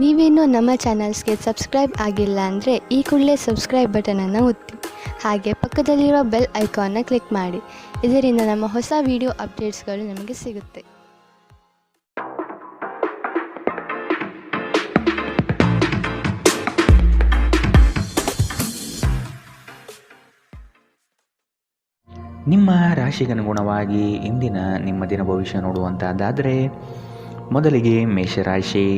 ನೀವೇನೂ ನಮ್ಮ ಚಾನಲ್ಸ್ಗೆ ಸಬ್ಸ್ಕ್ರೈಬ್ ಆಗಿಲ್ಲ ಅಂದರೆ ಈ ಕೂಡಲೇ ಸಬ್ಸ್ಕ್ರೈಬ್ ಬಟನನ್ನು ಒತ್ತಿ. ಹಾಗೆ ಪಕ್ಕದಲ್ಲಿರೋ ಬೆಲ್ ಐಕಾನ್ನ ಕ್ಲಿಕ್ ಮಾಡಿ. ಇದರಿಂದ ನಮ್ಮ ಹೊಸ ವಿಡಿಯೋ ಅಪ್ಡೇಟ್ಸ್ಗಳು ನಿಮಗೆ ಸಿಗುತ್ತೆ. ನಿಮ್ಮ ರಾಶಿಗನುಗುಣವಾಗಿ ಇಂದಿನ ನಿಮ್ಮ ದಿನ ಭವಿಷ್ಯ ನೋಡುವಂಥದ್ದಾದರೆ, ಮೊದಲಿಗೆ ಮೇಷರಾಶಿ.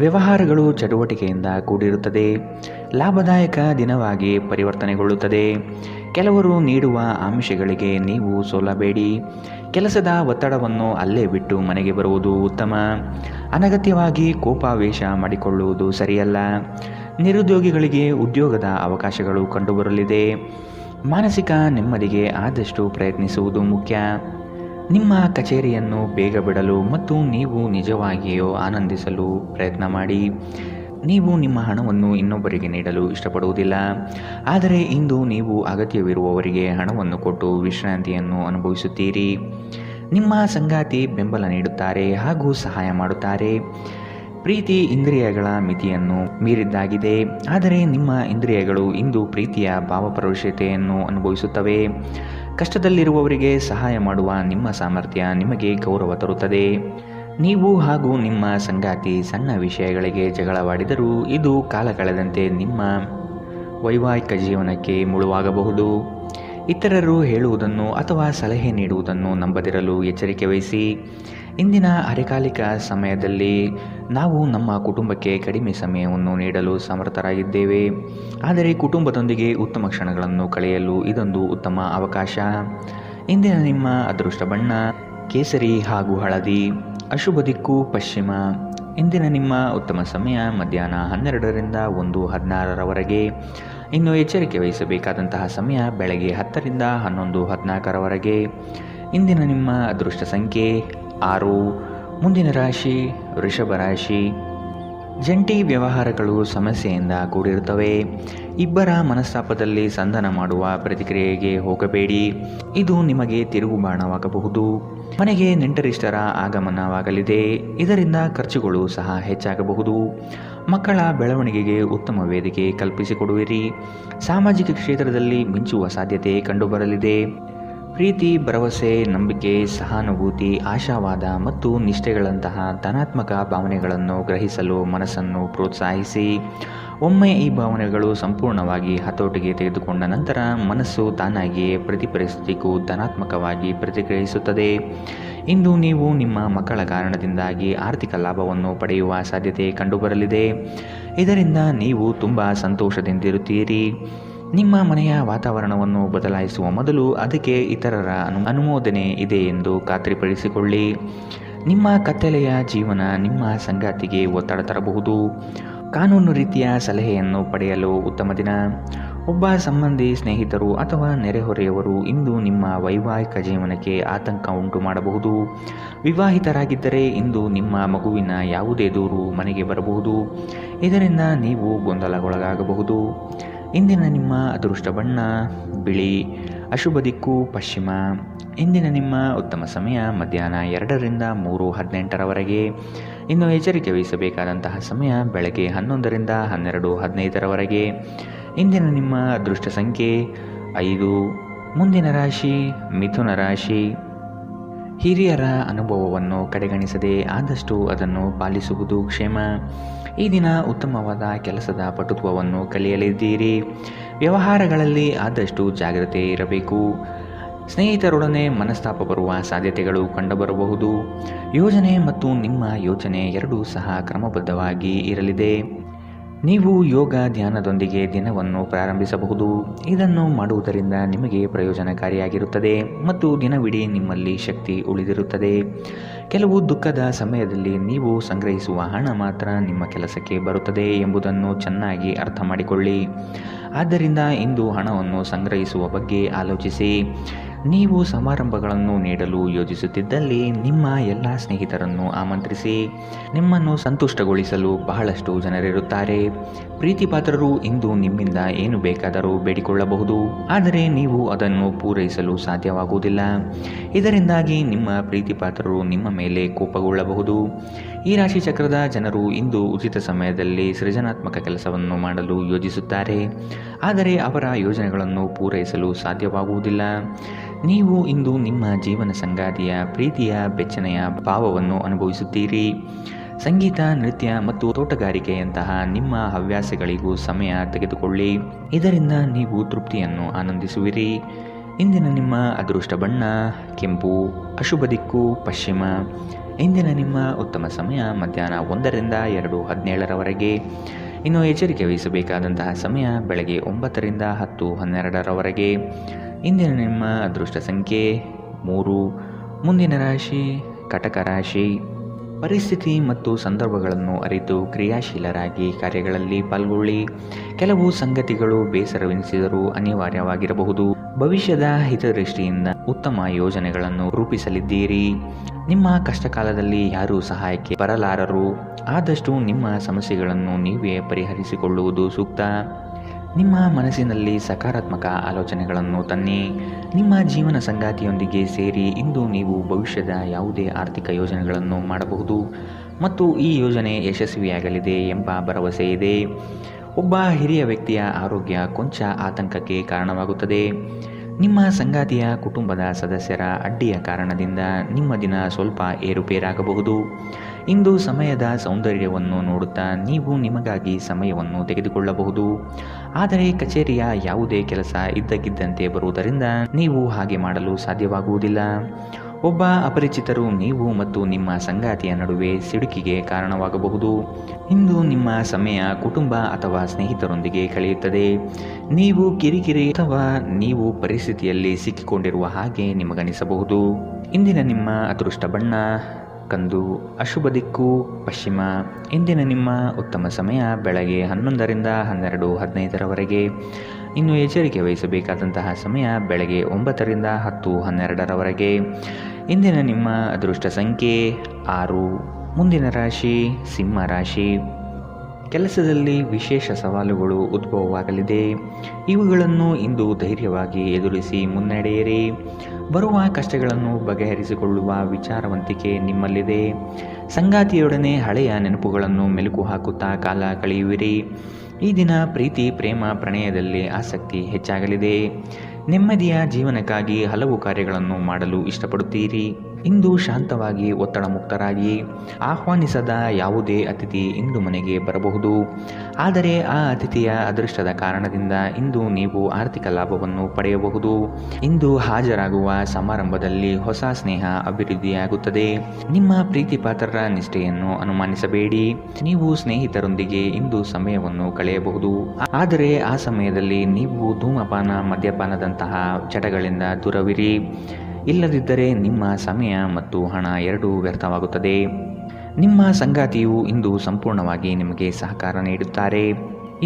ವ್ಯವಹಾರಗಳು ಚಟುವಟಿಕೆಯಿಂದ ಕೂಡಿರುತ್ತದೆ. ಲಾಭದಾಯಕ ದಿನವಾಗಿ ಪರಿವರ್ತನೆಗೊಳ್ಳುತ್ತದೆ. ಕೆಲವರು ನೀಡುವ ಆಮಿಷಗಳಿಗೆ ನೀವು ಸೋಲಬೇಡಿ. ಕೆಲಸದ ಒತ್ತಡವನ್ನು ಅಲ್ಲೇ ಬಿಟ್ಟು ಮನೆಗೆ ಬರುವುದು ಉತ್ತಮ. ಅನಗತ್ಯವಾಗಿ ಕೋಪಾವೇಶ ಮಾಡಿಕೊಳ್ಳುವುದು ಸರಿಯಲ್ಲ. ನಿರುದ್ಯೋಗಿಗಳಿಗೆ ಉದ್ಯೋಗದ ಅವಕಾಶಗಳು ಕಂಡುಬರಲಿದೆ. ಮಾನಸಿಕ ನೆಮ್ಮದಿಗೆ ಆದಷ್ಟು ಪ್ರಯತ್ನಿಸುವುದು ಮುಖ್ಯ. ನಿಮ್ಮ ಕಚೇರಿಯನ್ನು ಬೇಗ ಬಿಡಲು ಮತ್ತು ನೀವು ನಿಜವಾಗಿಯೂ ಆನಂದಿಸಲು ಪ್ರಯತ್ನ ಮಾಡಿ. ನೀವು ನಿಮ್ಮ ಹಣವನ್ನು ಇನ್ನೊಬ್ಬರಿಗೆ ನೀಡಲು ಇಷ್ಟಪಡುವುದಿಲ್ಲ, ಆದರೆ ಇಂದು ನೀವು ಅಗತ್ಯವಿರುವವರಿಗೆ ಹಣವನ್ನು ಕೊಟ್ಟು ವಿಶ್ರಾಂತಿಯನ್ನು ಅನುಭವಿಸುತ್ತೀರಿ. ನಿಮ್ಮ ಸಂಗಾತಿ ಬೆಂಬಲ ನೀಡುತ್ತಾರೆ ಹಾಗೂ ಸಹಾಯ ಮಾಡುತ್ತಾರೆ. ಪ್ರೀತಿ ಇಂದ್ರಿಯಗಳ ಮಿತಿಯನ್ನು ಮೀರಿದ್ದಾಗಿದೆ, ಆದರೆ ನಿಮ್ಮ ಇಂದ್ರಿಯಗಳು ಇಂದು ಪ್ರೀತಿಯ ಭಾವಪರವಶತೆಯನ್ನು ಅನುಭವಿಸುತ್ತವೆ. ಕಷ್ಟದಲ್ಲಿರುವವರಿಗೆ ಸಹಾಯ ಮಾಡುವ ನಿಮ್ಮ ಸಾಮರ್ಥ್ಯ ನಿಮಗೆ ಗೌರವ ತರುತ್ತದೆ. ನೀವು ಹಾಗೂ ನಿಮ್ಮ ಸಂಗಾತಿ ಸಣ್ಣ ವಿಷಯಗಳಿಗೆ ಜಗಳವಾಡಿದರೂ ಇದು ಕಾಲ ಕಳೆದಂತೆ ನಿಮ್ಮ ವೈವಾಹಿಕ ಜೀವನಕ್ಕೆ ಮುಳುವಾಗಬಹುದು. ಇತರರು ಹೇಳುವುದನ್ನು ಅಥವಾ ಸಲಹೆ ನೀಡುವುದನ್ನು ನಂಬದಿರಲು ಎಚ್ಚರಿಕೆ ವಹಿಸಿ. ಇಂದಿನ ಅರೆಕಾಲಿಕ ಸಮಯದಲ್ಲಿ ನಾವು ನಮ್ಮ ಕುಟುಂಬಕ್ಕೆ ಕಡಿಮೆ ಸಮಯವನ್ನು ನೀಡಲು ಸಮರ್ಥರಾಗಿದ್ದೇವೆ, ಆದರೆ ಕುಟುಂಬದೊಂದಿಗೆ ಉತ್ತಮ ಕ್ಷಣಗಳನ್ನು ಕಳೆಯಲು ಇದೊಂದು ಉತ್ತಮ ಅವಕಾಶ. ಇಂದಿನ ನಿಮ್ಮ ಅದೃಷ್ಟ ಬಣ್ಣ ಕೇಸರಿ ಹಾಗೂ ಹಳದಿ. ಅಶುಭ ದಿಕ್ಕು ಪಶ್ಚಿಮ. ಇಂದಿನ ನಿಮ್ಮ ಉತ್ತಮ ಸಮಯ ಮಧ್ಯಾಹ್ನ 12ರಿಂದ 1:16ರವರೆಗೆ. ಇನ್ನು ಎಚ್ಚರಿಕೆ ವಹಿಸಬೇಕಾದಂತಹ ಸಮಯ ಬೆಳಗ್ಗೆ 10ರಿಂದ 11:14ರವರೆಗೆ. ಇಂದಿನ ನಿಮ್ಮ ಅದೃಷ್ಟ ಸಂಖ್ಯೆ 6. ಮುಂದಿನ ರಾಶಿ ವೃಷಭ ರಾಶಿ. ಜಂಟಿ ವ್ಯವಹಾರಗಳು ಸಮಸ್ಯೆಯಿಂದ ಕೂಡಿರುತ್ತವೆ. ಇಬ್ಬರ ಮನಸ್ತಾಪದಲ್ಲಿ ಸಂಧಾನ ಮಾಡುವ ಪ್ರತಿಕ್ರಿಯೆಗೆ ಹೋಗಬೇಡಿ, ಇದು ನಿಮಗೆ ತಿರುಗುಬಾಣವಾಗಬಹುದು. ಮನೆಗೆ ನೆಂಟರಿಷ್ಟರ ಆಗಮನವಾಗಲಿದೆ, ಇದರಿಂದ ಖರ್ಚುಗಳು ಸಹ ಹೆಚ್ಚಾಗಬಹುದು. ಮಕ್ಕಳ ಬೆಳವಣಿಗೆಗೆ ಉತ್ತಮ ವೇದಿಕೆ ಕಲ್ಪಿಸಿಕೊಡುವಿರಿ. ಸಾಮಾಜಿಕ ಕ್ಷೇತ್ರದಲ್ಲಿ ಮಿಂಚುವ ಸಾಧ್ಯತೆ ಕಂಡುಬರಲಿದೆ. ಪ್ರೀತಿ, ಭರವಸೆ, ನಂಬಿಕೆ, ಸಹಾನುಭೂತಿ, ಆಶಾವಾದ ಮತ್ತು ನಿಷ್ಠೆಗಳಂತಹ ಧನಾತ್ಮಕ ಭಾವನೆಗಳನ್ನು ಗ್ರಹಿಸಲು ಮನಸ್ಸನ್ನು ಪ್ರೋತ್ಸಾಹಿಸಿ. ಒಮ್ಮೆ ಈ ಭಾವನೆಗಳು ಸಂಪೂರ್ಣವಾಗಿ ಹತೋಟಿಗೆ ತೆಗೆದುಕೊಂಡ ನಂತರ ಮನಸ್ಸು ತಾನಾಗಿಯೇ ಪ್ರತಿ ಪರಿಸ್ಥಿತಿಗೂ ಧನಾತ್ಮಕವಾಗಿ ಪ್ರತಿಕ್ರಿಯಿಸುತ್ತದೆ. ಇಂದು ನೀವು ನಿಮ್ಮ ಮಕ್ಕಳ ಕಾರಣದಿಂದಾಗಿ ಆರ್ಥಿಕ ಲಾಭವನ್ನು ಪಡೆಯುವ ಸಾಧ್ಯತೆ ಕಂಡುಬರಲಿದೆ. ಇದರಿಂದ ನೀವು ತುಂಬ ಸಂತೋಷದಿಂದಿರುತ್ತೀರಿ. ನಿಮ್ಮ ಮನೆಯ ವಾತಾವರಣವನ್ನು ಬದಲಾಯಿಸುವ ಮೊದಲು ಅದಕ್ಕೆ ಇತರರ ಅನುಮೋದನೆ ಇದೆ ಎಂದು ಖಾತ್ರಿಪಡಿಸಿಕೊಳ್ಳಿ. ನಿಮ್ಮ ಕತ್ತಲೆಯ ಜೀವನ ನಿಮ್ಮ ಸಂಗಾತಿಗೆ ಒತ್ತಡ ತರಬಹುದು. ಕಾನೂನು ರೀತಿಯ ಸಲಹೆಯನ್ನು ಪಡೆಯಲು ಉತ್ತಮ ದಿನ. ಒಬ್ಬ ಸಂಬಂಧಿ, ಸ್ನೇಹಿತರು ಅಥವಾ ನೆರೆಹೊರೆಯವರು ಇಂದು ನಿಮ್ಮ ವೈವಾಹಿಕ ಜೀವನಕ್ಕೆ ಆತಂಕ ಉಂಟು ಮಾಡಬಹುದು. ವಿವಾಹಿತರಾಗಿದ್ದರೆ ಇಂದು ನಿಮ್ಮ ಮಗುವಿನ ಯಾವುದೇ ದೂರು ಮನೆಗೆ ಬರಬಹುದು, ಇದರಿಂದ ನೀವು ಗೊಂದಲಗೊಳಗಾಗಬಹುದು. ಇಂದಿನ ನಿಮ್ಮ ಅದೃಷ್ಟ ಬಣ್ಣ ಬಿಳಿ. ಅಶುಭ ದಿಕ್ಕು ಪಶ್ಚಿಮ. ಇಂದಿನ ನಿಮ್ಮ ಉತ್ತಮ ಸಮಯ ಮಧ್ಯಾಹ್ನ 2ರಿಂದ 3:18ರವರೆಗೆ. ಇನ್ನು ಎಚ್ಚರಿಕೆ ವಹಿಸಬೇಕಾದಂತಹ ಸಮಯ ಬೆಳಗ್ಗೆ 11ರಿಂದ 12:15ರವರೆಗೆ. ಇಂದಿನ ನಿಮ್ಮ ಅದೃಷ್ಟ ಸಂಖ್ಯೆ 5. ಮುಂದಿನ ರಾಶಿ ಮಿಥುನ ರಾಶಿ. ಹಿರಿಯರ ಅನುಭವವನ್ನು ಕಡೆಗಣಿಸದೆ ಆದಷ್ಟು ಅದನ್ನು ಪಾಲಿಸುವುದು ಕ್ಷೇಮ. ಈ ದಿನ ಉತ್ತಮವಾದ ಕೆಲಸದ ಪಟುತ್ವವನ್ನು ಕಲಿಯಲಿದ್ದೀರಿ. ವ್ಯವಹಾರಗಳಲ್ಲಿ ಆದಷ್ಟು ಜಾಗ್ರತೆ ಇರಬೇಕು. ಸ್ನೇಹಿತರೊಡನೆ ಮನಸ್ತಾಪ ಬರುವ ಸಾಧ್ಯತೆಗಳು ಕಂಡುಬರಬಹುದು. ಯೋಜನೆ ಮತ್ತು ನಿಮ್ಮ ಯೋಚನೆ ಎರಡೂ ಸಹ ಕ್ರಮಬದ್ಧವಾಗಿ ಇರಲಿದೆ. ನೀವು ಯೋಗ ಧ್ಯಾನದೊಂದಿಗೆ ದಿನವನ್ನು ಪ್ರಾರಂಭಿಸಬಹುದು. ಇದನ್ನು ಮಾಡುವುದರಿಂದ ನಿಮಗೆ ಪ್ರಯೋಜನಕಾರಿಯಾಗಿರುತ್ತದೆ ಮತ್ತು ದಿನವಿಡೀ ನಿಮ್ಮಲ್ಲಿ ಶಕ್ತಿ ಉಳಿದಿರುತ್ತದೆ. ಕೆಲವು ದುಃಖದ ಸಮಯದಲ್ಲಿ ನೀವು ಸಂಗ್ರಹಿಸುವ ಹಣ ಮಾತ್ರ ನಿಮ್ಮ ಕೆಲಸಕ್ಕೆ ಬರುತ್ತದೆ ಎಂಬುದನ್ನು ಚೆನ್ನಾಗಿ ಅರ್ಥ ಮಾಡಿಕೊಳ್ಳಿ. ಆದ್ದರಿಂದ ಇಂದು ಹಣವನ್ನು ಸಂಗ್ರಹಿಸುವ ಬಗ್ಗೆ ಆಲೋಚಿಸಿ. ನೀವು ಸಮಾರಂಭಗಳನ್ನು ನೀಡಲು ಯೋಜಿಸುತ್ತಿದ್ದಲ್ಲಿ ನಿಮ್ಮ ಎಲ್ಲ ಸ್ನೇಹಿತರನ್ನು ಆಮಂತ್ರಿಸಿ. ನಿಮ್ಮನ್ನು ಸಂತುಷ್ಟಗೊಳಿಸಲು ಬಹಳಷ್ಟು ಜನರಿರುತ್ತಾರೆ. ಪ್ರೀತಿಪಾತ್ರರು ಇಂದು ನಿಮ್ಮಿಂದ ಏನು ಬೇಕಾದರೂ ಬೇಡಿಕೊಳ್ಳಬಹುದು, ಆದರೆ ನೀವು ಅದನ್ನು ಪೂರೈಸಲು ಸಾಧ್ಯವಾಗುವುದಿಲ್ಲ. ಇದರಿಂದಾಗಿ ನಿಮ್ಮ ಪ್ರೀತಿಪಾತ್ರರು ನಿಮ್ಮ ಮೇಲೆ ಕೋಪಗೊಳ್ಳಬಹುದು. ಈ ರಾಶಿ ಚಕ್ರದ ಜನರು ಇಂದು ಉಚಿತ ಸಮಯದಲ್ಲಿ ಸೃಜನಾತ್ಮಕ ಕೆಲಸವನ್ನು ಮಾಡಲು ಯೋಜಿಸುತ್ತಾರೆ, ಆದರೆ ಅವರ ಯೋಜನೆಗಳನ್ನು ಪೂರೈಸಲು ಸಾಧ್ಯವಾಗುವುದಿಲ್ಲ. ನೀವು ಇಂದು ನಿಮ್ಮ ಜೀವನ ಸಂಗಾತಿಯ ಪ್ರೀತಿಯ ಬೆಚ್ಚನೆಯ ಭಾವವನ್ನು ಅನುಭವಿಸುತ್ತೀರಿ. ಸಂಗೀತ, ನೃತ್ಯ ಮತ್ತು ತೋಟಗಾರಿಕೆಯಂತಹ ನಿಮ್ಮ ಹವ್ಯಾಸಗಳಿಗೂ ಸಮಯ ತೆಗೆದುಕೊಳ್ಳಿ. ಇದರಿಂದ ನೀವು ತೃಪ್ತಿಯನ್ನು ಆನಂದಿಸುವಿರಿ. ಇಂದಿನ ನಿಮ್ಮ ಅದೃಷ್ಟ ಬಣ್ಣ ಕೆಂಪು, ಅಶುಭ ದಿಕ್ಕು ಪಶ್ಚಿಮ. ಇಂದಿನ ನಿಮ್ಮ ಉತ್ತಮ ಸಮಯ ಮಧ್ಯಾಹ್ನ 1ರಿಂದ 2:17 ಇನ್ನು ಎಚ್ಚರಿಕೆ ವಹಿಸಬೇಕಾದಂತಹ ಸಮಯ ಬೆಳಗ್ಗೆ 9ರಿಂದ 10:12 ಇಂದಿನ ನಿಮ್ಮ ಅದೃಷ್ಟ ಸಂಖ್ಯೆ 3. ಮುಂದಿನ ರಾಶಿ ಕಟಕ ರಾಶಿ. ಪರಿಸ್ಥಿತಿ ಮತ್ತು ಸಂದರ್ಭಗಳನ್ನು ಅರಿತು ಕ್ರಿಯಾಶೀಲರಾಗಿ ಕಾರ್ಯಗಳಲ್ಲಿ ಪಾಲ್ಗೊಳ್ಳಿ. ಕೆಲವು ಸಂಗತಿಗಳು ಬೇಸರವೆನಿಸಿದರೂ ಅನಿವಾರ್ಯವಾಗಿರಬಹುದು. ಭವಿಷ್ಯದ ಹಿತದೃಷ್ಟಿಯಿಂದ ಉತ್ತಮ ಯೋಜನೆಗಳನ್ನು ರೂಪಿಸಲಿದ್ದೀರಿ. ನಿಮ್ಮ ಕಷ್ಟಕಾಲದಲ್ಲಿ ಯಾರೂ ಸಹಾಯಕ್ಕೆ ಬರಲಾರರು. ಆದಷ್ಟು ನಿಮ್ಮ ಸಮಸ್ಯೆಗಳನ್ನು ನೀವೇ ಪರಿಹರಿಸಿಕೊಳ್ಳುವುದು ಸೂಕ್ತ. ನಿಮ್ಮ ಮನಸ್ಸಿನಲ್ಲಿ ಸಕಾರಾತ್ಮಕ ಆಲೋಚನೆಗಳನ್ನು ತನ್ನಿ. ನಿಮ್ಮ ಜೀವನ ಸಂಗಾತಿಯೊಂದಿಗೆ ಸೇರಿ ಇಂದು ನೀವು ಭವಿಷ್ಯದ ಯಾವುದೇ ಆರ್ಥಿಕ ಯೋಜನೆಗಳನ್ನು ಮಾಡಬಹುದು ಮತ್ತು ಈ ಯೋಜನೆ ಯಶಸ್ವಿಯಾಗಲಿದೆ ಎಂಬ ಭರವಸೆ ಇದೆ. ಒಬ್ಬ ಹಿರಿಯ ವ್ಯಕ್ತಿಯ ಆರೋಗ್ಯ ಕೊಂಚ ಆತಂಕಕ್ಕೆ ಕಾರಣವಾಗುತ್ತದೆ. ನಿಮ್ಮ ಸಂಗಾತಿಯ ಕುಟುಂಬದ ಸದಸ್ಯರ ಅಡ್ಡಿಯ ಕಾರಣದಿಂದ ನಿಮ್ಮ ದಿನ ಸ್ವಲ್ಪ ಏರುಪೇರಾಗಬಹುದು. ಇಂದು ಸಮಯದ ಸೌಂದರ್ಯವನ್ನು ನೋಡುತ್ತಾ ನೀವು ನಿಮಗಾಗಿ ಸಮಯವನ್ನು ತೆಗೆದುಕೊಳ್ಳಬಹುದು, ಆದರೆ ಕಚೇರಿಯ ಯಾವುದೇ ಕೆಲಸ ಇದ್ದಕ್ಕಿದ್ದಂತೆ ಬರುವುದರಿಂದ ನೀವು ಹಾಗೆ ಮಾಡಲು ಸಾಧ್ಯವಾಗುವುದಿಲ್ಲ. ಒಬ್ಬ ಅಪರಿಚಿತರು ನೀವು ಮತ್ತು ನಿಮ್ಮ ಸಂಗಾತಿಯ ನಡುವೆ ಸಿಡುಕಿಗೆ ಕಾರಣವಾಗಬಹುದು. ಇಂದು ನಿಮ್ಮ ಸಮಯ ಕುಟುಂಬ ಅಥವಾ ಸ್ನೇಹಿತರೊಂದಿಗೆ ಕಳೆಯುತ್ತದೆ. ನೀವು ಕಿರಿಕಿರಿ ಅಥವಾ ನೀವು ಪರಿಸ್ಥಿತಿಯಲ್ಲಿ ಸಿಕ್ಕಿಕೊಂಡಿರುವ ಹಾಗೆ ನಿಮಗನಿಸಬಹುದು. ಇಂದಿನ ನಿಮ್ಮ ಅದೃಷ್ಟ ಬಣ್ಣ ಕಂದು, ಅಶುಭ ದಿಕ್ಕು ಪಶ್ಚಿಮ. ಇಂದಿನ ನಿಮ್ಮ ಉತ್ತಮ ಸಮಯ ಬೆಳಗ್ಗೆ 11ರಿಂದ 12:15 ಇನ್ನು ಎಚ್ಚರಿಕೆ ವಹಿಸಬೇಕಾದಂತಹ ಸಮಯ ಬೆಳಗ್ಗೆ 9ರಿಂದ 10:12 ಇಂದಿನ ನಿಮ್ಮ ಅದೃಷ್ಟ ಸಂಖ್ಯೆ 6. ಮುಂದಿನ ರಾಶಿ ಸಿಂಹ ರಾಶಿ. ಕೆಲಸದಲ್ಲಿ ವಿಶೇಷ ಸವಾಲುಗಳು ಉದ್ಭವವಾಗಲಿದೆ. ಇವುಗಳನ್ನು ಇಂದು ಧೈರ್ಯವಾಗಿ ಎದುರಿಸಿ ಮುನ್ನಡೆಯಿರಿ. ಬರುವ ಕಷ್ಟಗಳನ್ನು ಬಗೆಹರಿಸಿಕೊಳ್ಳುವ ವಿಚಾರವಂತಿಕೆ ನಿಮ್ಮಲ್ಲಿದೆ. ಸಂಗಾತಿಯೊಡನೆ ಹಳೆಯ ನೆನಪುಗಳನ್ನು ಮೆಲುಕು ಹಾಕುತ್ತಾ ಕಾಲ ಕಳೆಯುವಿರಿ. ಈ ದಿನ ಪ್ರೀತಿ, ಪ್ರೇಮ, ಪ್ರಣಯದಲ್ಲಿ ಆಸಕ್ತಿ ಹೆಚ್ಚಾಗಲಿದೆ. ನೆಮ್ಮದಿಯ ಜೀವನಕ್ಕಾಗಿ ಹಲವು ಕಾರ್ಯಗಳನ್ನು ಮಾಡಲು ಇಷ್ಟಪಡುತ್ತೀರಿ. ಇಂದು ಶಾಂತವಾಗಿ ಒತ್ತಡ ಮುಕ್ತರಾಗಿ. ಆಹ್ವಾನಿಸದ ಯಾವುದೇ ಅತಿಥಿ ಇಂದು ಮನೆಗೆ ಬರಬಹುದು, ಆದರೆ ಆ ಅತಿಥಿಯ ಅದೃಷ್ಟದ ಕಾರಣದಿಂದ ಇಂದು ನೀವು ಆರ್ಥಿಕ ಲಾಭವನ್ನು ಪಡೆಯಬಹುದು. ಇಂದು ಹಾಜರಾಗುವ ಸಮಾರಂಭದಲ್ಲಿ ಹೊಸ ಸ್ನೇಹ ಅಭಿವೃದ್ಧಿಯಾಗುತ್ತದೆ. ನಿಮ್ಮ ಪ್ರೀತಿ ಪಾತ್ರರ ನಿಷ್ಠೆಯನ್ನು ಅನುಮಾನಿಸಬೇಡಿ. ನೀವು ಸ್ನೇಹಿತರೊಂದಿಗೆ ಇಂದು ಸಮಯವನ್ನು ಕಳೆಯಬಹುದು, ಆದರೆ ಆ ಸಮಯದಲ್ಲಿ ನೀವು ಧೂಮಪಾನ, ಮದ್ಯಪಾನದಂತಹ ಚಟಗಳಿಂದ ದೂರವಿರಿ. ಇಲ್ಲದಿದ್ದರೆ ನಿಮ್ಮ ಸಮಯ ಮತ್ತು ಹಣ ಎರಡೂ ವ್ಯರ್ಥವಾಗುತ್ತದೆ. ನಿಮ್ಮ ಸಂಗಾತಿಯು ಇಂದು ಸಂಪೂರ್ಣವಾಗಿ ನಿಮಗೆ ಸಹಕಾರ ನೀಡುತ್ತಾರೆ.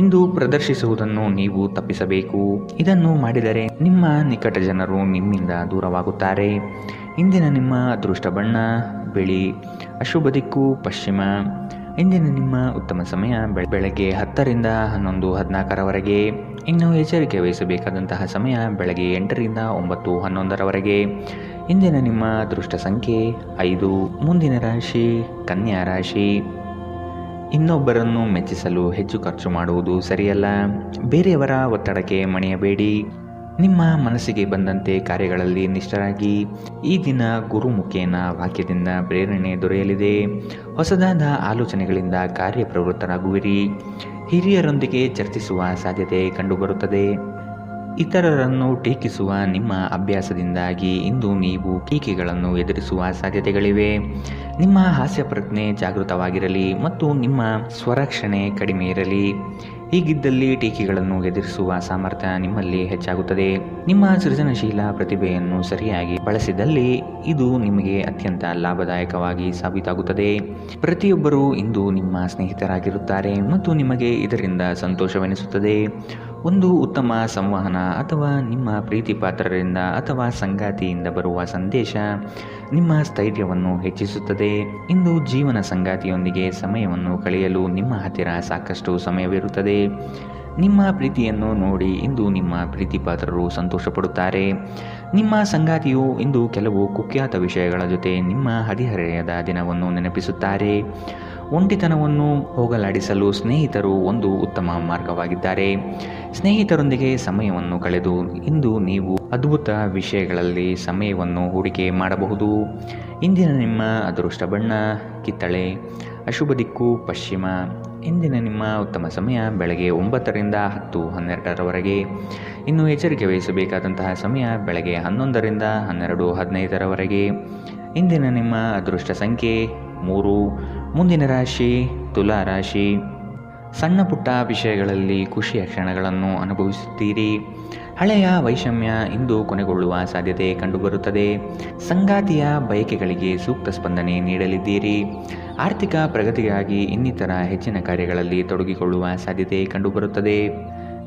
ಇಂದು ಪ್ರದರ್ಶಿಸುವುದನ್ನು ನೀವು ತಪ್ಪಿಸಬೇಕು. ಇದನ್ನು ಮಾಡಿದರೆ ನಿಮ್ಮ ನಿಕಟ ಜನರು ನಿಮ್ಮಿಂದ ದೂರವಾಗುತ್ತಾರೆ. ಇಂದಿನ ನಿಮ್ಮ ಅದೃಷ್ಟ ಬಣ್ಣ ಬಿಳಿ, ಅಶುಭ ದಿಕ್ಕು ಪಶ್ಚಿಮ. ಇಂದಿನ ನಿಮ್ಮ ಉತ್ತಮ ಸಮಯ ಬೆಳಗ್ಗೆ 10ರಿಂದ 11:14 ಇನ್ನು ಎಚ್ಚರಿಕೆ ವಹಿಸಬೇಕಾದಂತಹ ಸಮಯ ಬೆಳಗ್ಗೆ 8ರಿಂದ 9:11 ಇಂದಿನ ನಿಮ್ಮ ಅದೃಷ್ಟ ಸಂಖ್ಯೆ 5. ಮುಂದಿನ ರಾಶಿ ಕನ್ಯಾ ರಾಶಿ. ಇನ್ನೊಬ್ಬರನ್ನು ಮೆಚ್ಚಿಸಲು ಹೆಚ್ಚು ಖರ್ಚು ಮಾಡುವುದು ಸರಿಯಲ್ಲ. ಬೇರೆಯವರ ಒತ್ತಡಕ್ಕೆ ಮಣಿಯಬೇಡಿ. ನಿಮ್ಮ ಮನಸ್ಸಿಗೆ ಬಂದಂತೆ ಕಾರ್ಯಗಳಲ್ಲಿ ನಿಷ್ಠರಾಗಿ. ಈ ದಿನ ಗುರುಮುಖೇನ ವಾಕ್ಯದಿಂದ ಪ್ರೇರಣೆ ದೊರೆಯಲಿದೆ. ಹೊಸದಾದ ಆಲೋಚನೆಗಳಿಂದ ಕಾರ್ಯಪ್ರವೃತ್ತರಾಗುವಿರಿ. ಹಿರಿಯರೊಂದಿಗೆ ಚರ್ಚಿಸುವ ಸಾಧ್ಯತೆ ಕಂಡುಬರುತ್ತದೆ. ಇತರರನ್ನು ಟೀಕಿಸುವ ನಿಮ್ಮ ಅಭ್ಯಾಸದಿಂದಾಗಿ ಇಂದು ನೀವು ಟೀಕೆಗಳನ್ನು ಎದುರಿಸುವ ಸಾಧ್ಯತೆಗಳಿವೆ. ನಿಮ್ಮ ಹಾಸ್ಯ ಪ್ರಜ್ಞೆ ಜಾಗೃತವಾಗಿರಲಿ ಮತ್ತು ನಿಮ್ಮ ಸ್ವರಕ್ಷಣೆ ಕಡಿಮೆ ಇರಲಿ. ಹೀಗಿದ್ದಲ್ಲಿ ಟೀಕೆಗಳನ್ನು ಎದುರಿಸುವ ಸಾಮರ್ಥ್ಯ ನಿಮ್ಮಲ್ಲಿ ಹೆಚ್ಚಾಗುತ್ತದೆ. ನಿಮ್ಮ ಸೃಜನಶೀಲ ಪ್ರತಿಭೆಯನ್ನು ಸರಿಯಾಗಿ ಬಳಸಿದಲ್ಲಿ ಇದು ನಿಮಗೆ ಅತ್ಯಂತ ಲಾಭದಾಯಕವಾಗಿ ಸಾಬೀತಾಗುತ್ತದೆ. ಪ್ರತಿಯೊಬ್ಬರೂ ಇಂದು ನಿಮ್ಮ ಸ್ನೇಹಿತರಾಗಿರುತ್ತಾರೆ ಮತ್ತು ನಿಮಗೆ ಇದರಿಂದ ಸಂತೋಷವೆನಿಸುತ್ತದೆ. ಒಂದು ಉತ್ತಮ ಸಂವಹನ ಅಥವಾ ನಿಮ್ಮ ಪ್ರೀತಿ ಪಾತ್ರರಿಂದ ಅಥವಾ ಸಂಗಾತಿಯಿಂದ ಬರುವ ಸಂದೇಶ ನಿಮ್ಮ ಸ್ಥೈರ್ಯವನ್ನು ಹೆಚ್ಚಿಸುತ್ತದೆ. ಇಂದು ಜೀವನ ಸಂಗಾತಿಯೊಂದಿಗೆ ಸಮಯವನ್ನು ಕಳೆಯಲು ನಿಮ್ಮ ಹತ್ತಿರ ಸಾಕಷ್ಟು ಸಮಯವಿರುತ್ತದೆ. ನಿಮ್ಮ ಪ್ರೀತಿಯನ್ನು ನೋಡಿ ಇಂದು ನಿಮ್ಮ ಪ್ರೀತಿ ಪಾತ್ರರು ಸಂತೋಷಪಡುತ್ತಾರೆ. ನಿಮ್ಮ ಸಂಗಾತಿಯು ಇಂದು ಕೆಲವು ಕುಖ್ಯಾತ ವಿಷಯಗಳ ಜೊತೆ ನಿಮ್ಮ ಹದಿಹರೆಯದ ದಿನವನ್ನು ನೆನಪಿಸುತ್ತಾರೆ. ಒಂಟಿತನವನ್ನು ಹೋಗಲಾಡಿಸಲು ಸ್ನೇಹಿತರು ಒಂದು ಉತ್ತಮ ಮಾರ್ಗವಾಗಿದ್ದಾರೆ. ಸ್ನೇಹಿತರೊಂದಿಗೆ ಸಮಯವನ್ನು ಕಳೆದು ಇಂದು ನೀವು ಅದ್ಭುತ ವಿಷಯಗಳಲ್ಲಿ ಸಮಯವನ್ನು ಹೂಡಿಕೆ ಮಾಡಬಹುದು. ಇಂದಿನ ನಿಮ್ಮ ಅದೃಷ್ಟ ಬಣ್ಣ ಕಿತ್ತಳೆ, ಅಶುಭ ದಿಕ್ಕು ಪಶ್ಚಿಮ. ಇಂದಿನ ನಿಮ್ಮ ಉತ್ತಮ ಸಮಯ ಬೆಳಗ್ಗೆ 9ರಿಂದ 10:12ರವರೆಗೆ. ಇನ್ನು ಎಚ್ಚರಿಕೆ ವಹಿಸಬೇಕಾದಂತಹ ಸಮಯ ಬೆಳಗ್ಗೆ 11ರಿಂದ 12:15ರವರೆಗೆ. ಇಂದಿನ ನಿಮ್ಮ ಅದೃಷ್ಟ ಸಂಖ್ಯೆ 3. ಮುಂದಿನ ರಾಶಿ ತುಲಾ ರಾಶಿ. ಸಣ್ಣ ಪುಟ್ಟ ವಿಷಯಗಳಲ್ಲಿ ಖುಷಿಯ ಕ್ಷಣಗಳನ್ನು ಅನುಭವಿಸುತ್ತೀರಿ. ಹಳೆಯ ವೈಷಮ್ಯ ಇಂದು ಕೊನೆಗೊಳ್ಳುವ ಸಾಧ್ಯತೆ ಕಂಡುಬರುತ್ತದೆ. ಸಂಗಾತಿಯ ಬಯಕೆಗಳಿಗೆ ಸೂಕ್ತ ಸ್ಪಂದನೆ ನೀಡಲಿದ್ದೀರಿ. ಆರ್ಥಿಕ ಪ್ರಗತಿಗಾಗಿ ಇನ್ನಿತರ ಹೆಚ್ಚಿನ ಕಾರ್ಯಗಳಲ್ಲಿ ತೊಡಗಿಕೊಳ್ಳುವ ಸಾಧ್ಯತೆ ಕಂಡುಬರುತ್ತದೆ.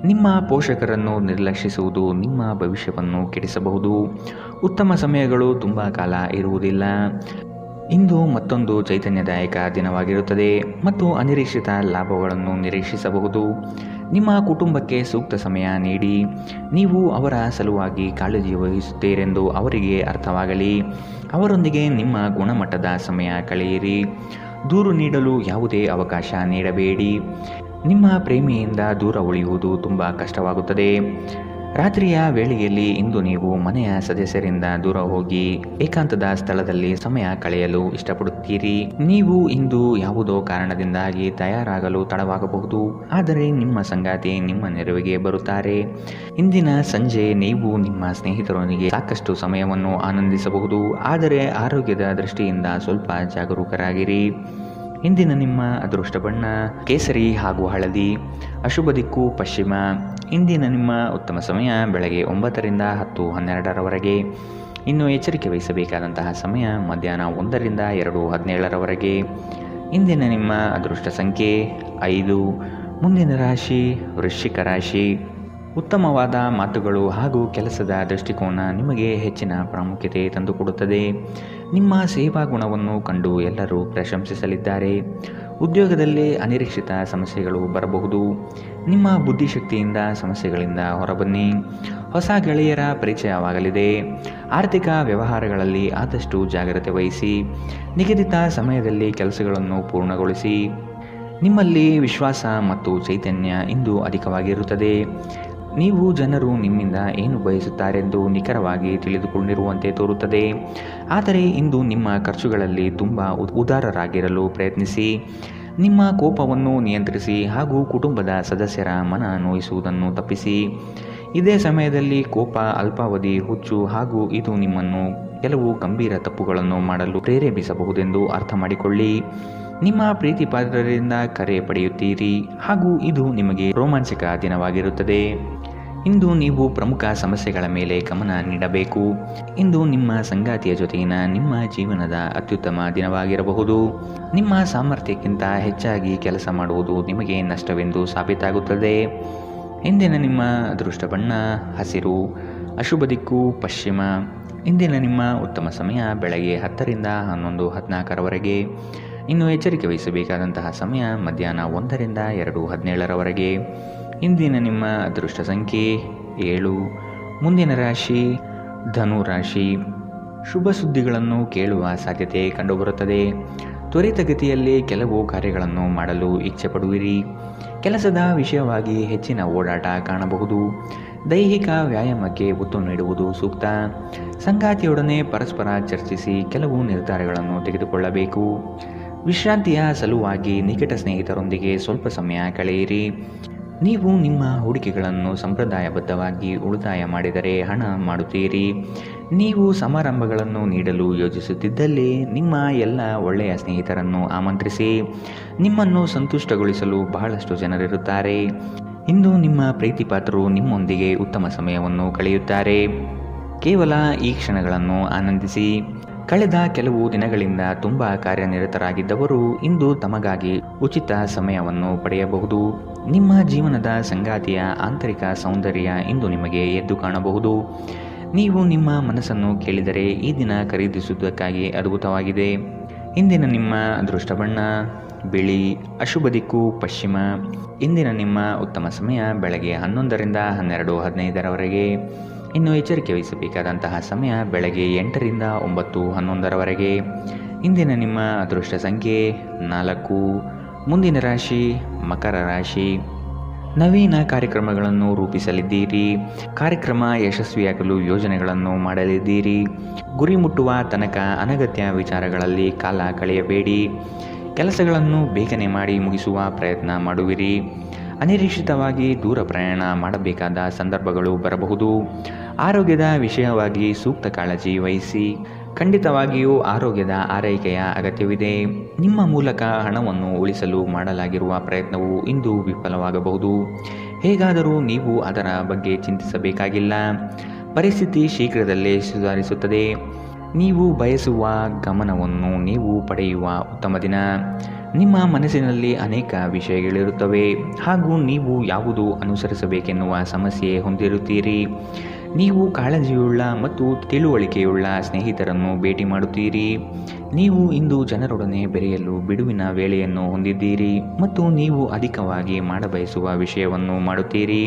ನಿಮ್ಮ ಪೋಷಕರನ್ನು ನಿರ್ಲಕ್ಷಿಸುವುದು ನಿಮ್ಮ ಭವಿಷ್ಯವನ್ನು ಕೆಡಿಸಬಹುದು. ಉತ್ತಮ ಸಮಯಗಳು ತುಂಬ ಕಾಲ ಇರುವುದಿಲ್ಲ. ಇಂದು ಮತ್ತೊಂದು ಚೈತನ್ಯದಾಯಕ ದಿನವಾಗಿರುತ್ತದೆ ಮತ್ತು ಅನಿರೀಕ್ಷಿತ ಲಾಭಗಳನ್ನು ನಿರೀಕ್ಷಿಸಬಹುದು. ನಿಮ್ಮ ಕುಟುಂಬಕ್ಕೆ ಸೂಕ್ತ ಸಮಯ ನೀಡಿ. ನೀವು ಅವರ ಸಲುವಾಗಿ ಕಾಳಜಿ ವಹಿಸುತ್ತೀರೆಂದು ಅವರಿಗೆ ಅರ್ಥವಾಗಲಿ. ಅವರೊಂದಿಗೆ ನಿಮ್ಮ ಗುಣಮಟ್ಟದ ಸಮಯ ಕಳೆಯಿರಿ. ದೂರು ನೀಡಲು ಯಾವುದೇ ಅವಕಾಶ ನೀಡಬೇಡಿ. ನಿಮ್ಮ ಪ್ರೇಮಿಯಿಂದ ದೂರ ಉಳಿಯುವುದು ತುಂಬ ಕಷ್ಟವಾಗುತ್ತದೆ. ರಾತ್ರಿಯ ವೇಳೆಯಲ್ಲಿ ಇಂದು ನೀವು ಮನೆಯ ಸದಸ್ಯರಿಂದ ದೂರ ಹೋಗಿ ಏಕಾಂತದ ಸ್ಥಳದಲ್ಲಿ ಸಮಯ ಕಳೆಯಲು ಇಷ್ಟಪಡುತ್ತೀರಿ. ನೀವು ಇಂದು ಯಾವುದೋ ಕಾರಣದಿಂದಾಗಿ ತಯಾರಾಗಲು ತಡವಾಗಬಹುದು, ಆದರೆ ನಿಮ್ಮ ಸಂಗಾತಿ ನಿಮ್ಮ ನೆರವಿಗೆ ಬರುತ್ತಾರೆ. ಇಂದಿನ ಸಂಜೆ ನೀವು ನಿಮ್ಮ ಸ್ನೇಹಿತರೊಂದಿಗೆ ಸಾಕಷ್ಟು ಸಮಯವನ್ನು ಆನಂದಿಸಬಹುದು, ಆದರೆ ಆರೋಗ್ಯದ ದೃಷ್ಟಿಯಿಂದ ಸ್ವಲ್ಪ ಜಾಗರೂಕರಾಗಿರಿ. ಇಂದಿನ ನಿಮ್ಮ ಅದೃಷ್ಟ ಬಣ್ಣ ಕೇಸರಿ ಹಾಗೂ ಹಳದಿ, ಅಶುಭ ದಿಕ್ಕು ಪಶ್ಚಿಮ. ಇಂದಿನ ನಿಮ್ಮ ಉತ್ತಮ ಸಮಯ ಬೆಳಗ್ಗೆ 9ರಿಂದ 10:12ರವರೆಗೆ. ಇನ್ನು ಎಚ್ಚರಿಕೆ ವಹಿಸಬೇಕಾದಂತಹ ಸಮಯ ಮಧ್ಯಾಹ್ನ 1ರಿಂದ 2:17ರವರೆಗೆ. ಇಂದಿನ ನಿಮ್ಮ ಅದೃಷ್ಟ ಸಂಖ್ಯೆ 5. ಮುಂದಿನ ರಾಶಿ ವೃಶ್ಚಿಕ ರಾಶಿ. ಉತ್ತಮವಾದ ಮಾತುಗಳು ಹಾಗೂ ಕೆಲಸದ ದೃಷ್ಟಿಕೋನ ನಿಮಗೆ ಹೆಚ್ಚಿನ ಪ್ರಾಮುಖ್ಯತೆ ತಂದುಕೊಡುತ್ತದೆ. ನಿಮ್ಮ ಸೇವಾ ಗುಣವನ್ನು ಕಂಡು ಎಲ್ಲರೂ ಪ್ರಶಂಸಿಸಲಿದ್ದಾರೆ. ಉದ್ಯೋಗದಲ್ಲಿ ಅನಿರೀಕ್ಷಿತ ಸಮಸ್ಯೆಗಳು ಬರಬಹುದು. ನಿಮ್ಮ ಬುದ್ಧಿಶಕ್ತಿಯಿಂದ ಸಮಸ್ಯೆಗಳಿಂದ ಹೊರಬನ್ನಿ. ಹೊಸ ಗೆಳೆಯರ ಪರಿಚಯವಾಗಲಿದೆ. ಆರ್ಥಿಕ ವ್ಯವಹಾರಗಳಲ್ಲಿ ಆದಷ್ಟು ಜಾಗ್ರತೆ ವಹಿಸಿ. ನಿಗದಿತ ಸಮಯದಲ್ಲಿ ಕೆಲಸಗಳನ್ನು ಪೂರ್ಣಗೊಳಿಸಿ. ನಿಮ್ಮಲ್ಲಿ ವಿಶ್ವಾಸ ಮತ್ತು ಚೈತನ್ಯ ಇಂದು ಅಧಿಕವಾಗಿರುತ್ತದೆ. ನೀವು ಜನರು ನಿಮ್ಮಿಂದ ಏನು ಬಯಸುತ್ತಾರೆಂದು ನಿಖರವಾಗಿ ತಿಳಿದುಕೊಂಡಿರುವಂತೆ ತೋರುತ್ತದೆ. ಆದರೆ ಇಂದು ನಿಮ್ಮ ಖರ್ಚುಗಳಲ್ಲಿ ತುಂಬ ಉದಾರರಾಗಿರಲು ಪ್ರಯತ್ನಿಸಿ. ನಿಮ್ಮ ಕೋಪವನ್ನು ನಿಯಂತ್ರಿಸಿ ಹಾಗೂ ಕುಟುಂಬದ ಸದಸ್ಯರ ಮನ ನೋಯಿಸುವುದನ್ನು ತಪ್ಪಿಸಿ. ಇದೇ ಸಮಯದಲ್ಲಿ ಕೋಪ ಅಲ್ಪಾವಧಿ ಹುಚ್ಚು ಹಾಗೂ ಇದು ನಿಮ್ಮನ್ನು ಕೆಲವು ಗಂಭೀರ ತಪ್ಪುಗಳನ್ನು ಮಾಡಲು ಪ್ರೇರೇಪಿಸಬಹುದೆಂದು ಅರ್ಥ ಮಾಡಿಕೊಳ್ಳಿ. ನಿಮ್ಮ ಪ್ರೀತಿ ಪಾತ್ರರಿಂದ ಕರೆ ಪಡೆಯುತ್ತೀರಿ ಹಾಗೂ ಇದು ನಿಮಗೆ ರೋಮಾಂಚಕ ದಿನವಾಗಿರುತ್ತದೆ. ಇಂದು ನೀವು ಪ್ರಮುಖ ಸಮಸ್ಯೆಗಳ ಮೇಲೆ ಗಮನ ನೀಡಬೇಕು. ಇಂದು ನಿಮ್ಮ ಸಂಗಾತಿಯ ಜೊತೆಗಿನ ನಿಮ್ಮ ಜೀವನದ ಅತ್ಯುತ್ತಮ ದಿನವಾಗಿರಬಹುದು. ನಿಮ್ಮ ಸಾಮರ್ಥ್ಯಕ್ಕಿಂತ ಹೆಚ್ಚಾಗಿ ಕೆಲಸ ಮಾಡುವುದು ನಿಮಗೆ ನಷ್ಟವೆಂದು ಸಾಬೀತಾಗುತ್ತದೆ. ಇಂದಿನ ನಿಮ್ಮ ಅದೃಷ್ಟ ಬಣ್ಣ ಹಸಿರು, ಅಶುಭ ದಿಕ್ಕು ಪಶ್ಚಿಮ. ಇಂದಿನ ನಿಮ್ಮ ಉತ್ತಮ ಸಮಯ ಬೆಳಗ್ಗೆ 10ರಿಂದ 11:14ರವರೆಗೆ. ಇನ್ನು ಎಚ್ಚರಿಕೆ ವಹಿಸಬೇಕಾದಂತಹ ಸಮಯ ಮಧ್ಯಾಹ್ನ 1ರಿಂದ 2:17ರವರೆಗೆ. ಇಂದಿನ ನಿಮ್ಮ ಅದೃಷ್ಟ ಸಂಖ್ಯೆ 7. ಮುಂದಿನ ರಾಶಿ ಧನು ರಾಶಿ. ಶುಭ ಸುದ್ದಿಗಳನ್ನು ಕೇಳುವ ಸಾಧ್ಯತೆ ಕಂಡುಬರುತ್ತದೆ. ತ್ವರಿತಗತಿಯಲ್ಲಿ ಕೆಲವು ಕಾರ್ಯಗಳನ್ನು ಮಾಡಲು ಇಚ್ಛೆ ಪಡುವಿರಿ. ಕೆಲಸದ ವಿಷಯವಾಗಿ ಹೆಚ್ಚಿನ ಓಡಾಟ ಕಾಣಬಹುದು. ದೈಹಿಕ ವ್ಯಾಯಾಮಕ್ಕೆ ಒತ್ತು ನೀಡುವುದು ಸೂಕ್ತ. ಸಂಗಾತಿಯೊಡನೆ ಪರಸ್ಪರ ಚರ್ಚಿಸಿ ಕೆಲವು ನಿರ್ಧಾರಗಳನ್ನು ತೆಗೆದುಕೊಳ್ಳಬೇಕು. ವಿಶ್ರಾಂತಿಯ ಸಲುವಾಗಿ ನಿಕಟ ಸ್ನೇಹಿತರೊಂದಿಗೆ ಸ್ವಲ್ಪ ಸಮಯ ಕಳೆಯಿರಿ. ನೀವು ನಿಮ್ಮ ಹೂಡಿಕೆಗಳನ್ನು ಸಂಪ್ರದಾಯಬದ್ಧವಾಗಿ ಉಳಿತಾಯ ಮಾಡಿದರೆ ಹಣ ಮಾಡುತ್ತೀರಿ. ನೀವು ಸಮಾರಂಭಗಳನ್ನು ನೀಡಲು ಯೋಜಿಸುತ್ತಿದ್ದಲ್ಲಿ ನಿಮ್ಮ ಎಲ್ಲ ಒಳ್ಳೆಯ ಸ್ನೇಹಿತರನ್ನು ಆಮಂತ್ರಿಸಿ. ನಿಮ್ಮನ್ನು ಸಂತುಷ್ಟಗೊಳಿಸಲು ಬಹಳಷ್ಟು ಜನರಿರುತ್ತಾರೆ. ಇಂದು ನಿಮ್ಮ ಪ್ರೀತಿಪಾತ್ರರು ನಿಮ್ಮೊಂದಿಗೆ ಉತ್ತಮ ಸಮಯವನ್ನು ಕಳೆಯುತ್ತಾರೆ. ಕೇವಲ ಈ ಕ್ಷಣಗಳನ್ನು ಆನಂದಿಸಿ. ಕಳೆದ ಕೆಲವು ದಿನಗಳಿಂದ ತುಂಬ ಕಾರ್ಯನಿರತರಾಗಿದ್ದವರು ಇಂದು ತಮಗಾಗಿ ಉಚಿತ ಸಮಯವನ್ನು ಪಡೆಯಬಹುದು. ನಿಮ್ಮ ಜೀವನದ ಸಂಗಾತಿಯ ಆಂತರಿಕ ಸೌಂದರ್ಯ ಇಂದು ನಿಮಗೆ ಎದ್ದು ಕಾಣಬಹುದು. ನೀವು ನಿಮ್ಮ ಮನಸ್ಸನ್ನು ಕೇಳಿದರೆ ಈ ದಿನ ಖರೀದಿಸುವುದಕ್ಕಾಗಿ ಅದ್ಭುತವಾಗಿದೆ. ಇಂದಿನ ನಿಮ್ಮ ಅದೃಷ್ಟ ಬಣ್ಣ ಬಿಳಿ, ಅಶುಭ ದಿಕ್ಕು ಪಶ್ಚಿಮ. ಇಂದಿನ ನಿಮ್ಮ ಉತ್ತಮ ಸಮಯ ಬೆಳಗ್ಗೆ 11ರಿಂದ 12:15ರವರೆಗೆ. ಇನ್ನು ಎಚ್ಚರಿಕೆ ವಹಿಸಬೇಕಾದಂತಹ ಸಮಯ ಬೆಳಗ್ಗೆ 8ರಿಂದ 9:11ರವರೆಗೆ. ಇಂದಿನ ನಿಮ್ಮ ಅದೃಷ್ಟ ಸಂಖ್ಯೆ 4. ಮುಂದಿನ ರಾಶಿ ಮಕರ ರಾಶಿ. ನವೀನ ಕಾರ್ಯಕ್ರಮಗಳನ್ನು ರೂಪಿಸಲಿದ್ದೀರಿ. ಕಾರ್ಯಕ್ರಮ ಯಶಸ್ವಿಯಾಗಲು ಯೋಜನೆಗಳನ್ನು ಮಾಡಲಿದ್ದೀರಿ. ಗುರಿ ಮುಟ್ಟುವ ತನಕ ಅನಗತ್ಯ ವಿಚಾರಗಳಲ್ಲಿ ಕಾಲ ಕಳೆಯಬೇಡಿ. ಕೆಲಸಗಳನ್ನು ಬೇಗನೆ ಮಾಡಿ ಮುಗಿಸುವ ಪ್ರಯತ್ನ ಮಾಡುವಿರಿ. ಅನಿರೀಕ್ಷಿತವಾಗಿ ದೂರ ಪ್ರಯಾಣ ಮಾಡಬೇಕಾದ ಸಂದರ್ಭಗಳು ಬರಬಹುದು. ಆರೋಗ್ಯದ ವಿಷಯವಾಗಿ ಸೂಕ್ತ ಕಾಳಜಿ ವಹಿಸಿ. ಖಂಡಿತವಾಗಿಯೂ ಆರೋಗ್ಯದ ಆರೈಕೆಯ ಅಗತ್ಯವಿದೆ. ನಿಮ್ಮ ಮೂಲಕ ಹಣವನ್ನು ಉಳಿಸಲು ಮಾಡಲಾಗಿರುವ ಪ್ರಯತ್ನವು ಇಂದು ವಿಫಲವಾಗಬಹುದು. ಹೇಗಾದರೂ ನೀವು ಅದರ ಬಗ್ಗೆ ಚಿಂತಿಸಬೇಕಾಗಿಲ್ಲ. ಪರಿಸ್ಥಿತಿ ಶೀಘ್ರದಲ್ಲೇ ಸುಧಾರಿಸುತ್ತದೆ. ನೀವು ಬಯಸುವ ಗಮನವನ್ನು ನೀವು ಪಡೆಯುವ ಉತ್ತಮ ದಿನ. ನಿಮ್ಮ ಮನಸ್ಸಿನಲ್ಲಿ ಅನೇಕ ವಿಷಯಗಳಿರುತ್ತವೆ ಹಾಗೂ ನೀವು ಯಾವುದು ಅನುಸರಿಸಬೇಕೆನ್ನುವ ಸಮಸ್ಯೆ ಹೊಂದಿರುತ್ತೀರಿ. ನೀವು ಕಾಳಜಿಯುಳ್ಳ ಮತ್ತು ತಿಳುವಳಿಕೆಯುಳ್ಳ ಸ್ನೇಹಿತರನ್ನು ಭೇಟಿ ಮಾಡುತ್ತೀರಿ. ನೀವು ಇಂದು ಜನರೊಡನೆ ಬೆರೆಯಲು ಬಿಡುವಿನ ವೇಳೆಯನ್ನು ಹೊಂದಿದ್ದೀರಿ ಮತ್ತು ನೀವು ಅಧಿಕವಾಗಿ ಮಾಡಬಯಸುವ ವಿಷಯವನ್ನು ಮಾಡುತ್ತೀರಿ.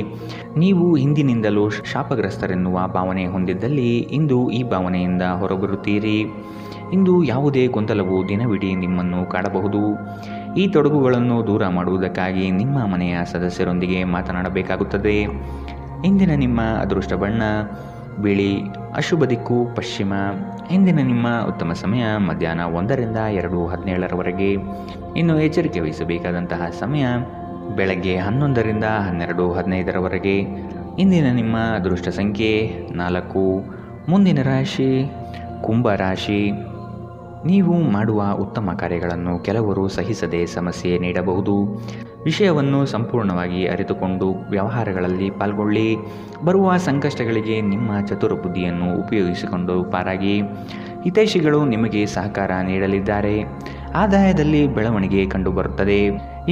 ನೀವು ಹಿಂದಿನಿಂದಲೂ ಶಾಪಗ್ರಸ್ತರೆನ್ನುವ ಭಾವನೆ ಹೊಂದಿದ್ದಲ್ಲಿ ಇಂದು ಈ ಭಾವನೆಯಿಂದ ಹೊರಬರುತ್ತೀರಿ. ಇಂದು ಯಾವುದೇ ಗೊಂದಲವು ದಿನವಿಡೀ ನಿಮ್ಮನ್ನು ಕಾಡಬಹುದು. ಈ ತೊಡಗುಗಳನ್ನು ದೂರ ಮಾಡುವುದಕ್ಕಾಗಿ ನಿಮ್ಮ ಮನೆಯ ಸದಸ್ಯರೊಂದಿಗೆ ಮಾತನಾಡಬೇಕಾಗುತ್ತದೆ. ಇಂದಿನ ನಿಮ್ಮ ಅದೃಷ್ಟ ಬಣ್ಣ ಬಿಳಿ, ಅಶುಭ ದಿಕ್ಕು ಪಶ್ಚಿಮ. ಇಂದಿನ ನಿಮ್ಮ ಉತ್ತಮ ಸಮಯ ಮಧ್ಯಾಹ್ನ 1ರಿಂದ 2:17ರವರೆಗೆ. ಇನ್ನು ಎಚ್ಚರಿಕೆ ವಹಿಸಬೇಕಾದಂತಹ ಸಮಯ ಬೆಳಗ್ಗೆ 11ರಿಂದ 12:15ರವರೆಗೆ. ಇಂದಿನ ನಿಮ್ಮ ಅದೃಷ್ಟ ಸಂಖ್ಯೆ 4. ಮುಂದಿನ ರಾಶಿ ಕುಂಭ ರಾಶಿ. ನೀವು ಮಾಡುವ ಉತ್ತಮ ಕಾರ್ಯಗಳನ್ನು ಕೆಲವರು ಸಹಿಸದೆ ಸಮಸ್ಯೆ ನೀಡಬಹುದು. ವಿಷಯವನ್ನು ಸಂಪೂರ್ಣವಾಗಿ ಅರಿತುಕೊಂಡು ವ್ಯವಹಾರಗಳಲ್ಲಿ ಪಾಲ್ಗೊಳ್ಳಿ. ಬರುವ ಸಂಕಷ್ಟಗಳಿಗೆ ನಿಮ್ಮ ಚತುರ ಬುದ್ಧಿಯನ್ನು ಉಪಯೋಗಿಸಿಕೊಂಡು ಪಾರಾಗಿ. ಹಿತೈಷಿಗಳು ನಿಮಗೆ ಸಹಕಾರ ನೀಡಲಿದ್ದಾರೆ. ಆದಾಯದಲ್ಲಿ ಬೆಳವಣಿಗೆ ಕಂಡುಬರುತ್ತದೆ.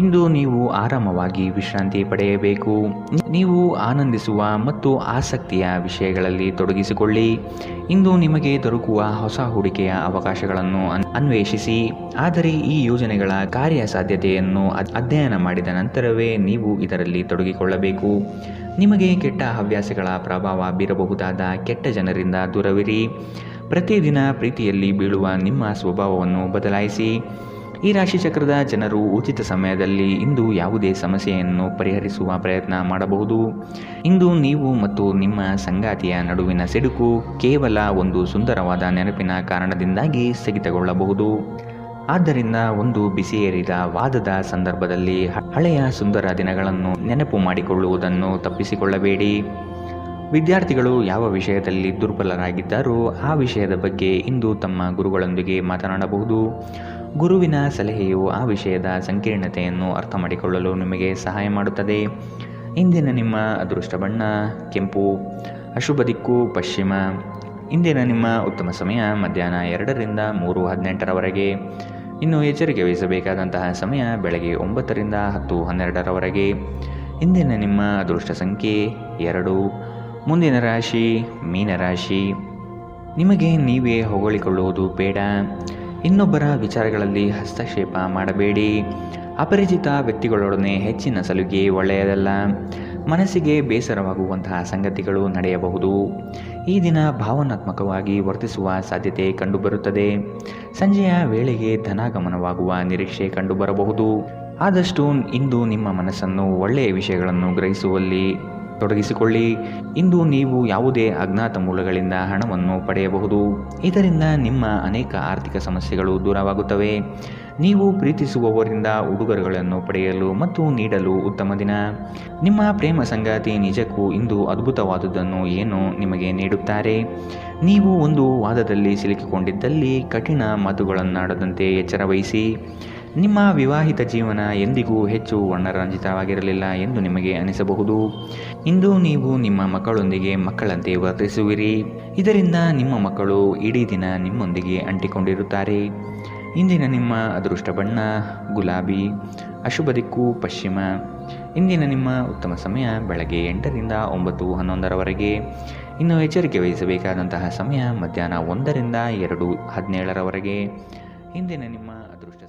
ಇಂದು ನೀವು ಆರಾಮವಾಗಿ ವಿಶ್ರಾಂತಿ ಪಡೆಯಬೇಕು. ನೀವು ಆನಂದಿಸುವ ಮತ್ತು ಆಸಕ್ತಿಯ ವಿಷಯಗಳಲ್ಲಿ ತೊಡಗಿಸಿಕೊಳ್ಳಿ. ಇಂದು ನಿಮಗೆ ದೊರಕುವ ಹೊಸ ಹೂಡಿಕೆಯ ಅವಕಾಶಗಳನ್ನು ಅನ್ವೇಷಿಸಿ. ಆದರೆ ಈ ಯೋಜನೆಗಳ ಕಾರ್ಯಸಾಧ್ಯತೆಯನ್ನು ಅಧ್ಯಯನ ಮಾಡಿದ ನಂತರವೇ ನೀವು ಇದರಲ್ಲಿ ತೊಡಗಿಕೊಳ್ಳಬೇಕು. ನಿಮಗೆ ಕೆಟ್ಟ ಹವ್ಯಾಸಗಳ ಪ್ರಭಾವ ಬೀರಬಹುದಾದ ಕೆಟ್ಟ ಜನರಿಂದ ದೂರವಿರಿ. ಪ್ರತಿದಿನ ಪ್ರೀತಿಯಲ್ಲಿ ಬೀಳುವ ನಿಮ್ಮ ಸ್ವಭಾವವನ್ನು ಬದಲಾಯಿಸಿ. ಈ ರಾಶಿಚಕ್ರದ ಜನರು ಉಚಿತ ಸಮಯದಲ್ಲಿ ಇಂದು ಯಾವುದೇ ಸಮಸ್ಯೆಯನ್ನು ಪರಿಹರಿಸುವ ಪ್ರಯತ್ನ ಮಾಡಬಹುದು. ಇಂದು ನೀವು ಮತ್ತು ನಿಮ್ಮ ಸಂಗಾತಿಯ ನಡುವಿನ ಸಿಡುಕು ಕೇವಲ ಒಂದು ಸುಂದರವಾದ ನೆನಪಿನ ಕಾರಣದಿಂದಾಗಿ ಸ್ಥಗಿತಗೊಳ್ಳಬಹುದು. ಆದ್ದರಿಂದ ಒಂದು ಬಿಸಿಯೇರಿದ ವಾದದ ಸಂದರ್ಭದಲ್ಲಿ ಹಳೆಯ ಸುಂದರ ದಿನಗಳನ್ನು ನೆನಪು ಮಾಡಿಕೊಳ್ಳುವುದನ್ನು ತಪ್ಪಿಸಿಕೊಳ್ಳಬೇಡಿ. ವಿದ್ಯಾರ್ಥಿಗಳು ಯಾವ ವಿಷಯದಲ್ಲಿ ದುರ್ಬಲರಾಗಿದ್ದಾರೋ ಆ ವಿಷಯದ ಬಗ್ಗೆ ಇಂದು ತಮ್ಮ ಗುರುಗಳೊಂದಿಗೆ ಮಾತನಾಡಬಹುದು. ಗುರುವಿನ ಸಲಹೆಯು ಆ ವಿಷಯದ ಸಂಕೀರ್ಣತೆಯನ್ನು ಅರ್ಥ ಮಾಡಿಕೊಳ್ಳಲು ನಿಮಗೆ ಸಹಾಯ ಮಾಡುತ್ತದೆ. ಇಂದಿನ ನಿಮ್ಮ ಅದೃಷ್ಟ ಬಣ್ಣ ಕೆಂಪು, ಅಶುಭ ದಿಕ್ಕು ಪಶ್ಚಿಮ. ಇಂದಿನ ನಿಮ್ಮ ಉತ್ತಮ ಸಮಯ ಮಧ್ಯಾಹ್ನ 2ರಿಂದ 3:18ರವರೆಗೆ. ಇನ್ನು ಎಚ್ಚರಿಕೆ ವಹಿಸಬೇಕಾದಂತಹ ಸಮಯ ಬೆಳಗ್ಗೆ 9ರಿಂದ 10:12ರವರೆಗೆ. ಇಂದಿನ ನಿಮ್ಮ ಅದೃಷ್ಟ ಸಂಖ್ಯೆ 2. ಮುಂದಿನ ರಾಶಿ ಮೀನರಾಶಿ. ನಿಮಗೆ ನೀವೇ ಹೊಗಳಿಕೊಳ್ಳುವುದು ಬೇಡ. ಇನ್ನೊಬ್ಬರ ವಿಚಾರಗಳಲ್ಲಿ ಹಸ್ತಕ್ಷೇಪ ಮಾಡಬೇಡಿ. ಅಪರಿಚಿತ ವ್ಯಕ್ತಿಗಳೊಡನೆ ಹೆಚ್ಚಿನ ಸಲುಗೆ ಒಳ್ಳೆಯದಲ್ಲ. ಮನಸ್ಸಿಗೆ ಬೇಸರವಾಗುವಂತಹ ಸಂಗತಿಗಳು ನಡೆಯಬಹುದು. ಈ ದಿನ ಭಾವನಾತ್ಮಕವಾಗಿ ವರ್ತಿಸುವ ಸಾಧ್ಯತೆ ಕಂಡುಬರುತ್ತದೆ. ಸಂಜೆಯ ವೇಳೆಗೆ ಧನಾಗಮನವಾಗುವ ನಿರೀಕ್ಷೆ ಕಂಡುಬರಬಹುದು. ಆದಷ್ಟು ಇಂದು ನಿಮ್ಮ ಮನಸ್ಸನ್ನು ಒಳ್ಳೆಯ ವಿಷಯಗಳನ್ನು ಗ್ರಹಿಸುವಲ್ಲಿ ತೊಡಗಿಸಿಕೊಳ್ಳಿ. ಇಂದು ನೀವು ಯಾವುದೇ ಅಜ್ಞಾತ ಮೂಲಗಳಿಂದ ಹಣವನ್ನು ಪಡೆಯಬಹುದು. ಇದರಿಂದ ನಿಮ್ಮ ಅನೇಕ ಆರ್ಥಿಕ ಸಮಸ್ಯೆಗಳು ದೂರವಾಗುತ್ತವೆ. ನೀವು ಪ್ರೀತಿಸುವವರಿಂದ ಉಡುಗೊರೆಗಳನ್ನು ಪಡೆಯಲು ಮತ್ತು ನೀಡಲು ಉತ್ತಮ ದಿನ. ನಿಮ್ಮ ಪ್ರೇಮ ಸಂಗಾತಿ ನಿಜಕ್ಕೂ ಇಂದು ಅದ್ಭುತವಾದುದನ್ನು ಏನೋ ನಿಮಗೆ ನೀಡುತ್ತಾರೆ. ನೀವು ಒಂದು ವಾದದಲ್ಲಿ ಸಿಲುಕಿಕೊಂಡಿದ್ದಲ್ಲಿ ಕಠಿಣ ಮಾತುಗಳನ್ನಾಡದಂತೆ ಎಚ್ಚರ ವಹಿಸಿ. ನಿಮ್ಮ ವಿವಾಹಿತ ಜೀವನ ಎಂದಿಗೂ ಹೆಚ್ಚು ವರ್ಣರಂಜಿತವಾಗಿರಲಿಲ್ಲ ಎಂದು ನಿಮಗೆ ಅನಿಸಬಹುದು. ಇಂದು ನೀವು ನಿಮ್ಮ ಮಕ್ಕಳೊಂದಿಗೆ ಮಕ್ಕಳಂತೆ ವರ್ತಿಸುವಿರಿ. ಇದರಿಂದ ನಿಮ್ಮ ಮಕ್ಕಳು ಇಡೀ ದಿನ ನಿಮ್ಮೊಂದಿಗೆ ಅಂಟಿಕೊಂಡಿರುತ್ತಾರೆ. ಇಂದಿನ ನಿಮ್ಮ ಅದೃಷ್ಟ ಬಣ್ಣ ಗುಲಾಬಿ, ಅಶುಭ ದಿಕ್ಕು ಪಶ್ಚಿಮ. ಇಂದಿನ ನಿಮ್ಮ ಉತ್ತಮ ಸಮಯ ಬೆಳಗ್ಗೆ 8ರಿಂದ 9:11ರವರೆಗೆ. ಇನ್ನು ಎಚ್ಚರಿಕೆ ವಹಿಸಬೇಕಾದಂತಹ ಸಮಯ ಮಧ್ಯಾಹ್ನ 1ರಿಂದ 2:17ರವರೆಗೆ. ಇಂದಿನ ನಿಮ್ಮ ಅದೃಷ್ಟ